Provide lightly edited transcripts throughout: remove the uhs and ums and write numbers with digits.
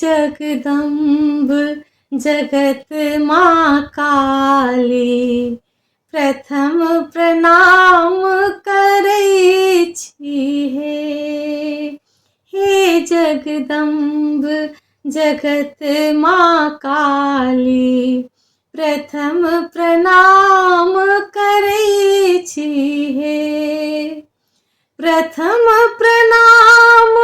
जगदम्ब जगत माँ काली, प्रथम प्रणाम करै छी हे जगदम्ब जगत माँ काली, प्रथम प्रणाम करै छी हे। प्रथम प्रणाम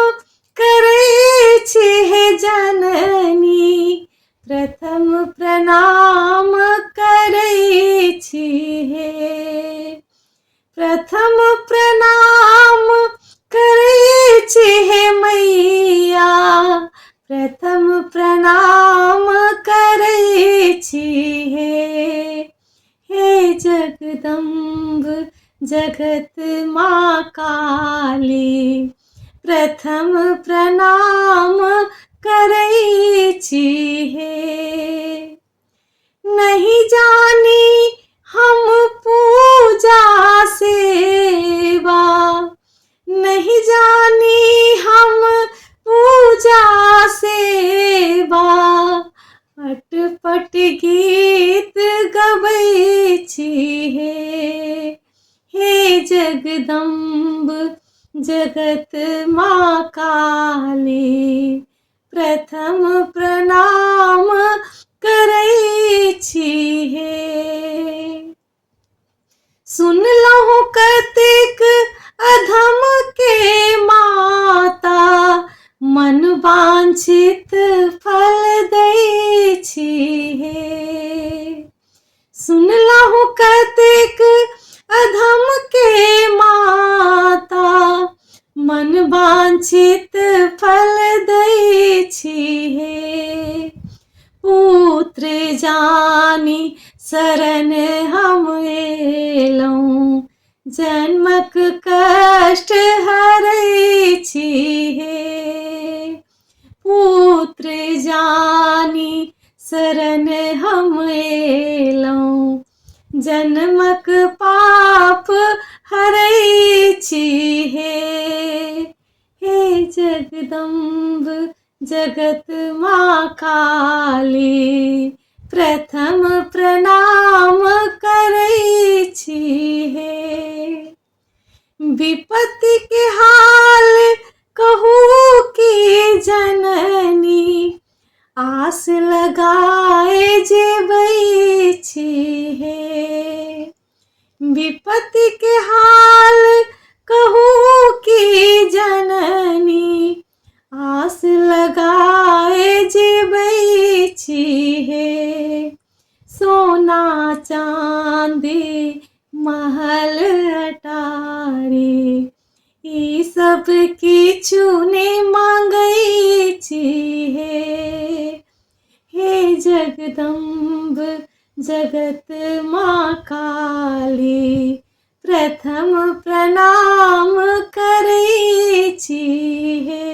करै छी हे जननी, प्रथम प्रणाम करै छी हे। प्रथम प्रणाम करै छी हे मैया, प्रथम प्रणाम करै छी हे जगदम्ब जगत माँ काली, प्रथम प्रणाम करै छी हे। नहीं जानी हम पूजा सेवा, नहीं जानी हम पूजा सेवा, अटपट गीत गबै छी हे जगदम्ब जगत माँ काली, प्रथम प्रणाम करै छी हे। सुनलहुँ कतेक अधम के माता, मन वांछित फल दै छी हे। सुनलहुँ कतेक अधम के माता, मन वांछित फल दै छी हे। पुत्र जानी शरण हम एलहुँ, जन्मक कष्ट हरै छी हे। पुत्र जानी शरण हम एलहुँ, जन्मक पाप हरै छी हे जगदम्ब जगत माँ काली, प्रथम प्रणाम करै छी हे। विपत्ति के हाल कहू की जननी, आस लगाए जेबै छी हे। विपत्ति के हाल कहू की जननी, आस लगाए जेबै छी हे। सोना चांदी महल अटारी, ई सब किछु नहि मांगै छी हे जगदम्ब जगत माँ काली, प्रथम प्रणाम करै छी हे।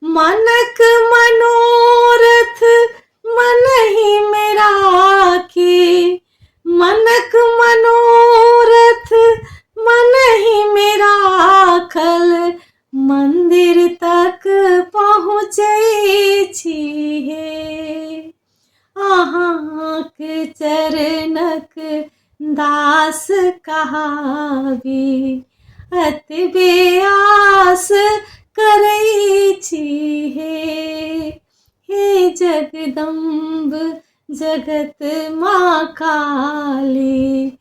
मनक मनोरथ मनहि में राखी, मनक मनोरथ मनहि में राखल, मंदिर तक पहुँचै छी हे। अहाँक चरणक दास कहाबी, अतबे आस करै छी हे जगदम्ब जगत माँ काली,